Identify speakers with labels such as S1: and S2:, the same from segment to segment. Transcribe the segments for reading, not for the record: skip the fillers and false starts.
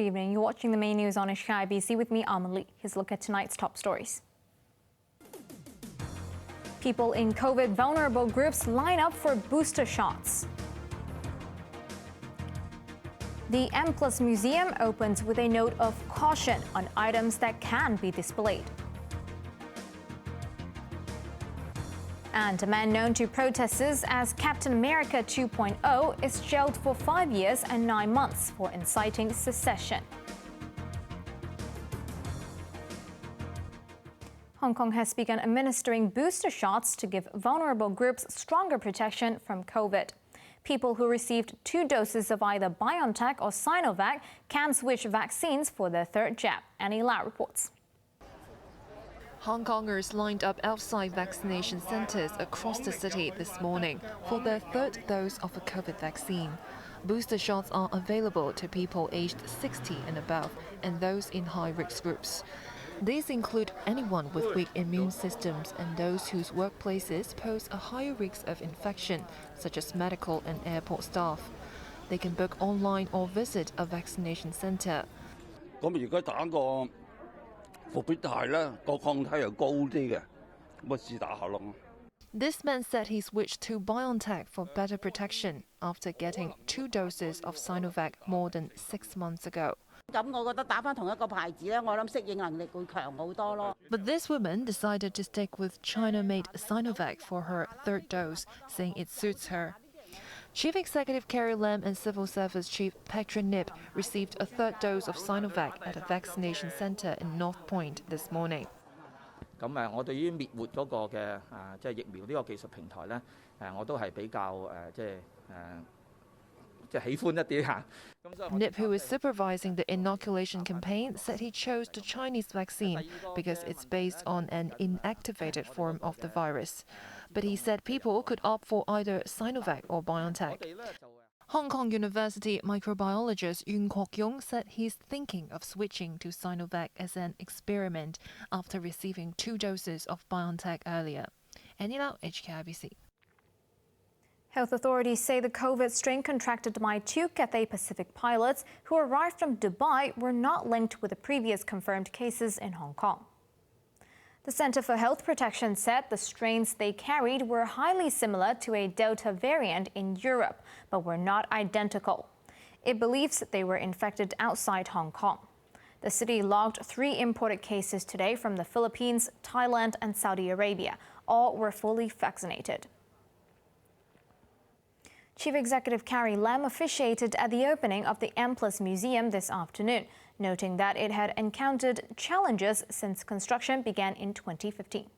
S1: evening. You're watching the main news on HKIBC with me, Almond. Here's a look at tonight's top stories. People in COVID vulnerable groups line up for booster shots. The Mplus Museum opens with a note of caution on items that can be displayed. And a man known to protesters as Captain America 2.0 is jailed for 5 years and 9 months for inciting secession. Hong Kong has begun administering booster shots to give vulnerable groups stronger protection from COVID. People who received 2 doses of either BioNTech or Sinovac can switch vaccines for their 3rd jab. Annie Lau reports.
S2: Hong Kongers lined up outside vaccination centres across the city this morning for their 3rd dose of a COVID vaccine. Booster shots are available to people aged 60 and above and those in high-risk groups. These include anyone with weak immune systems and those whose workplaces pose a higher risk of infection, such as medical and airport staff. They can book online or visit a vaccination centre. This man said he switched to BioNTech for better protection after getting 2 doses of Sinovac more than 6 months ago. But this woman decided to stick with China-made Sinovac for her 3rd dose, saying it suits her. Chief Executive Carrie Lam and Civil Service Chief Patrick Nip received a 3rd dose of Sinovac at a vaccination centre in North Point this morning. Nip, who is supervising the inoculation campaign, said he chose the Chinese vaccine because it's based on an inactivated form of the virus. But he said people could opt for either Sinovac or BioNTech. Hong Kong University microbiologist Yuen Kwok-yung said he's thinking of switching to Sinovac as an experiment after receiving 2 doses of BioNTech earlier. Annie Lau, HKIBC.
S1: Health authorities say the COVID strain contracted by 2 Cathay Pacific pilots who arrived from Dubai were not linked with the previous confirmed cases in Hong Kong. The Centre for Health Protection said the strains they carried were highly similar to a Delta variant in Europe, but were not identical. It believes they were infected outside Hong Kong. The city logged 3 imported cases today from the Philippines, Thailand, and Saudi Arabia. All were fully vaccinated. Chief Executive Carrie Lam officiated at the opening of the Mplus Museum this afternoon, noting that it had encountered challenges since construction began in 2015.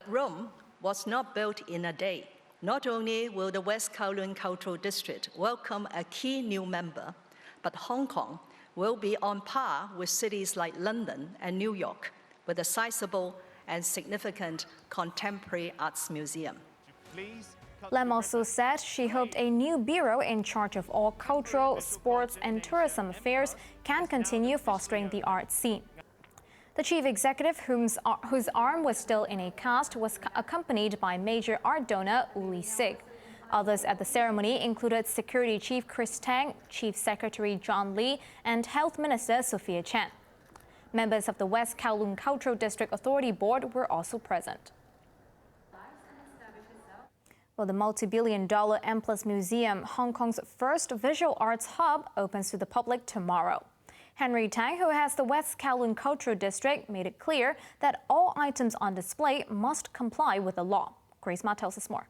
S3: Rome was not built in a day. Not only will the West Kowloon Cultural District welcome a key new member, but Hong Kong will be on par with cities like London and New York with a sizable and significant contemporary arts museum.
S1: Lam also said she hoped a new bureau in charge of all cultural, sports and tourism affairs can continue fostering the art scene. The chief executive, whose arm was still in a cast, was accompanied by major art donor Uli Sig. Others at the ceremony included Security Chief Chris Tang, Chief Secretary John Lee, and Health Minister Sophia Chan. Members of the West Kowloon Cultural District Authority Board were also present. Well, the multi-billion-dollar Mplus Museum, Hong Kong's first visual arts hub, opens to the public tomorrow. Henry Tang, who has the West Kowloon Cultural District, made it clear that all items on display must comply with the law. Grace Ma tells us more.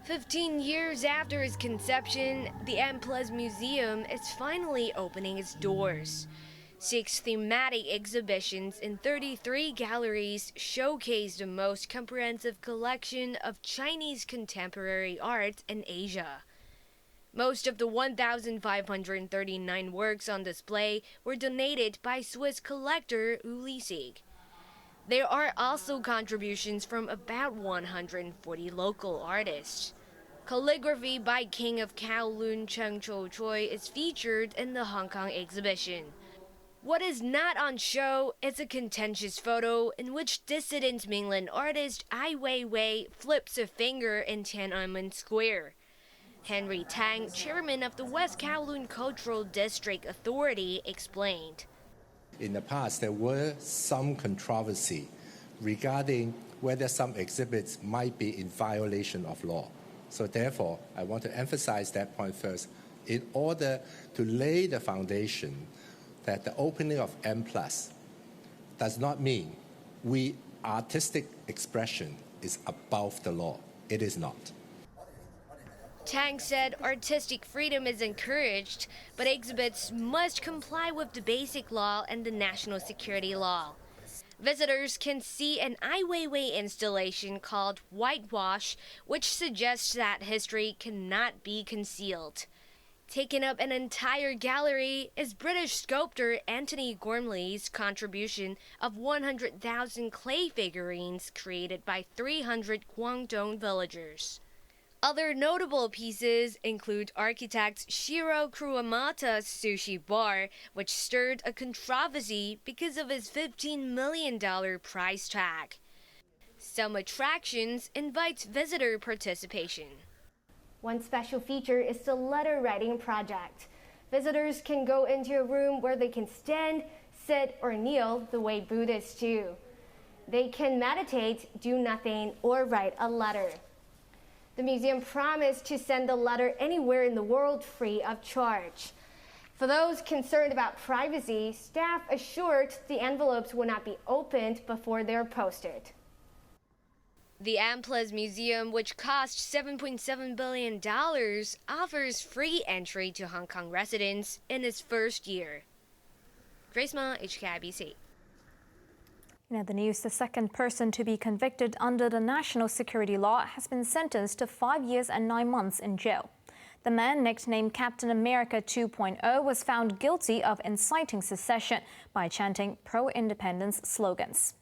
S4: 15 years after its conception, the Mplus Museum is finally opening its doors. 6 thematic exhibitions in 33 galleries showcase the most comprehensive collection of Chinese contemporary art in Asia. Most of the 1,539 works on display were donated by Swiss collector Uli Sig. There are also contributions from about 140 local artists. Calligraphy by King of Kowloon Cheng Cho-choi is featured in the Hong Kong exhibition. What is not on show is a contentious photo in which dissident mainland artist Ai Weiwei flips a finger in Tiananmen Square. Henry Tang, chairman of the West Kowloon Cultural District Authority, explained.
S5: In the past, there were some controversy regarding whether some exhibits might be in violation of law. So therefore, I want to emphasize that point first. In order to lay the foundation that the opening of Mplus does not mean artistic expression is above the law. It is not.
S4: Tang said artistic freedom is encouraged, but exhibits must comply with the Basic Law and the National Security Law. Visitors can see an Ai Weiwei installation called Whitewash, which suggests that history cannot be concealed. Taking up an entire gallery is British sculptor Anthony Gormley's contribution of 100,000 clay figurines created by 300 Guangdong villagers. Other notable pieces include architect Shiro Kuramata's sushi bar, which stirred a controversy because of his $15 million price tag. Some attractions invite visitor participation.
S6: One special feature is the letter writing project. Visitors can go into a room where they can stand, sit, or kneel the way Buddhists do. They can meditate, do nothing, or write a letter. The museum promised to send the letter anywhere in the world free of charge. For those concerned about privacy, staff assured the envelopes will not be opened before they're posted.
S4: The Mplus Museum, which cost $7.7 billion, offers free entry to Hong Kong residents in its first year. Grace Ma, HKIBC.
S1: In the news, the second person to be convicted under the national security law has been sentenced to 5 years and 9 months in jail. The man, nicknamed Captain America 2.0, was found guilty of inciting secession by chanting pro-independence slogans.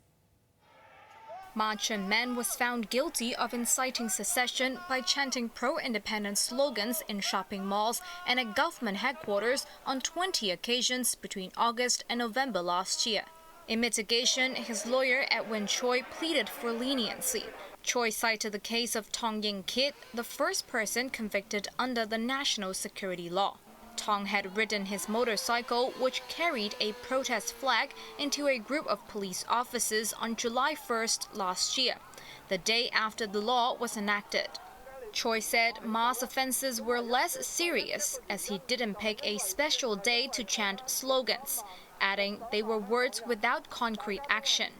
S1: Ma Chun-man was found guilty of inciting secession by chanting pro-independence slogans in shopping malls and at government headquarters on 20 occasions between August and November last year. In mitigation, his lawyer Edwin Choi pleaded for leniency. Choi cited the case of Tong Yin-kit, the first person convicted under the national security law. Tong had ridden his motorcycle, which carried a protest flag, into a group of police officers on July 1st last year, the day after the law was enacted. Choi said Ma's offenses were less serious as he didn't pick a special day to chant slogans, adding they were words without concrete action.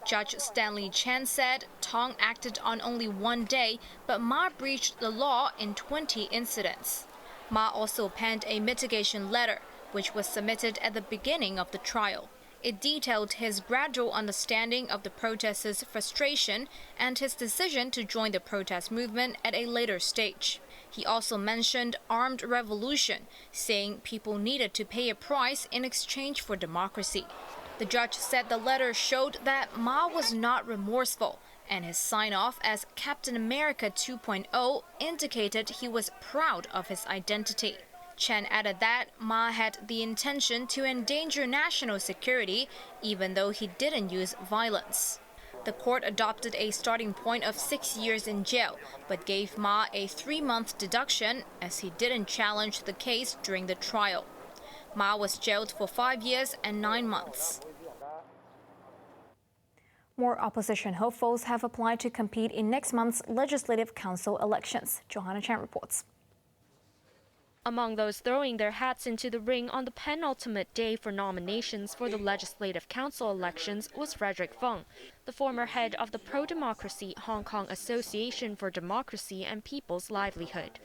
S1: Judge Stanley Chan said Tong acted on only one day, but Ma breached the law in 20 incidents. Ma also penned a mitigation letter, which was submitted at the beginning of the trial. It detailed his gradual understanding of the protesters' frustration and his decision to join the protest movement at a later stage. He also mentioned armed revolution, saying people needed to pay a price in exchange for democracy. The judge said the letter showed that Ma was not remorseful, and his sign-off as Captain America 2.0 indicated he was proud of his identity. Chen added that Ma had the intention to endanger national security, even though he didn't use violence. The court adopted a starting point of 6 years in jail, but gave Ma a 3-month deduction as he didn't challenge the case during the trial. Ma was jailed for 5 years and 9 months. More opposition hopefuls have applied to compete in next month's Legislative Council elections. Johanna Chan reports.
S7: Among those throwing their hats into the ring on the penultimate day for nominations for the Legislative Council elections was Frederick Fung, the former head of the pro-democracy Hong Kong Association for Democracy and People's Livelihood.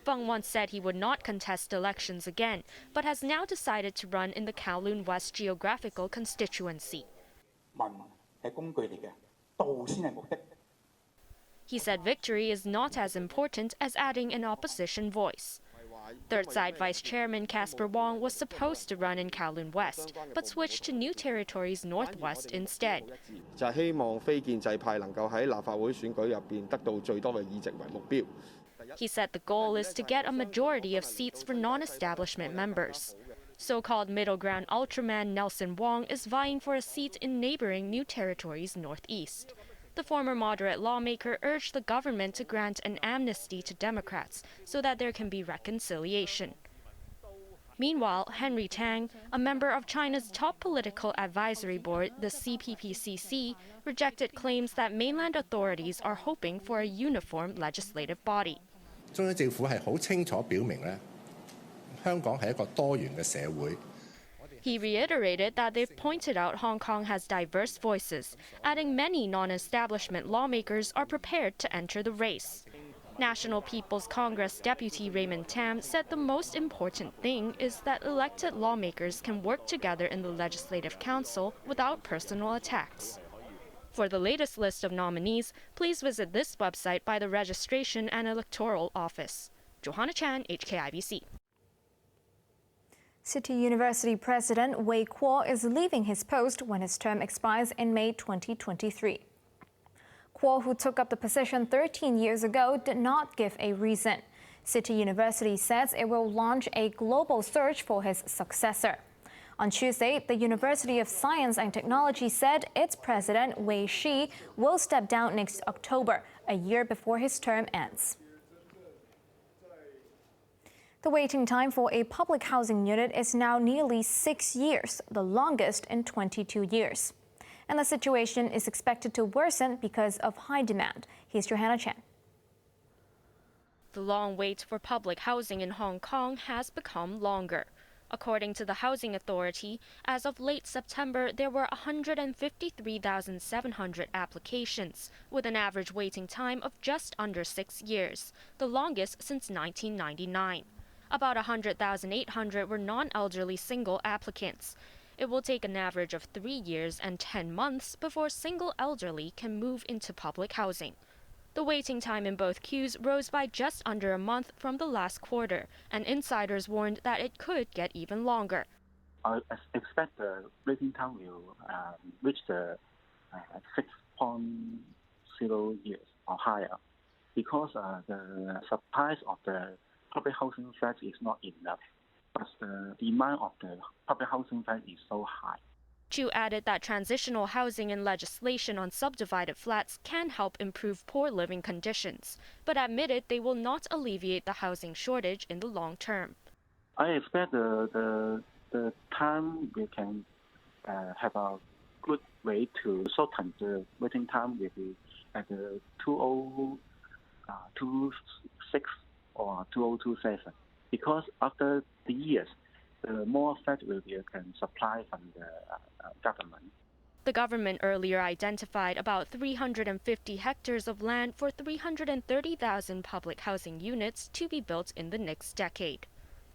S7: Fung once said he would not contest elections again, but has now decided to run in the Kowloon West geographical constituency. He said victory is not as important as adding an opposition voice. Third Side Vice Chairman Casper Wong was supposed to run in Kowloon West, but switched to New Territories Northwest instead. He said the goal is to get a majority of seats for non-establishment members. So-called middle ground Ultraman Nelson Wong is vying for a seat in neighboring New Territories Northeast. The former moderate lawmaker urged the government to grant an amnesty to Democrats so that there can be reconciliation. Meanwhile, Henry Tang, a member of China's top political advisory board, the CPPCC, rejected claims that mainland authorities are hoping for a uniform legislative body.
S5: 中央政府係好清楚表明咧，香港係一個多元嘅社會。
S7: He reiterated that they've pointed out Hong Kong has diverse voices, adding many non-establishment lawmakers are prepared to enter the race. National People's Congress Deputy Raymond Tam said the most important thing is that elected lawmakers can work together in the Legislative Council without personal attacks. For the latest list of nominees, please visit this website by the Registration and Electoral Office. Johanna Chan, HKIBC.
S1: City University President Wei Kuo is leaving his post when his term expires in May 2023. Kuo, who took up the position 13 years ago, did not give a reason. City University says it will launch a global search for his successor. On Tuesday, the University of Science and Technology said its president, Wei Shi, will step down next October, a year before his term ends. The waiting time for a public housing unit is now nearly 6 years, the longest in 22 years. And the situation is expected to worsen because of high demand. Here's Johanna Chen.
S7: The long wait for public housing in Hong Kong has become longer. According to the Housing Authority, as of late September, there were 153,700 applications, with an average waiting time of just under 6 years, the longest since 1999. About 100,800 were non-elderly single applicants. It will take an average of 3 years and 10 months before single elderly can move into public housing. The waiting time in both queues rose by just under a month from the last quarter, and insiders warned that it could get even longer.
S8: I expect the waiting time will reach the 6.0 years or higher, because the supply of the public housing flats is not enough, but the demand of the public housing flat is so high.
S7: Chu added that transitional housing and legislation on subdivided flats can help improve poor living conditions, but admitted they will not alleviate the housing shortage in the long term.
S8: I expect the time we can have a good way to shorten the waiting time will be at the 2026 or 2027, because after the years, the more flats will be supplied from the government.
S7: The government earlier identified about 350 hectares of land for 330,000 public housing units to be built in the next decade.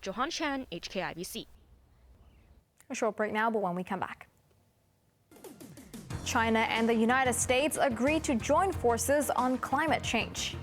S7: Johan Chan, HKIBC.
S1: A short break now, but when we come back. China and the United States agreed to join forces on climate change.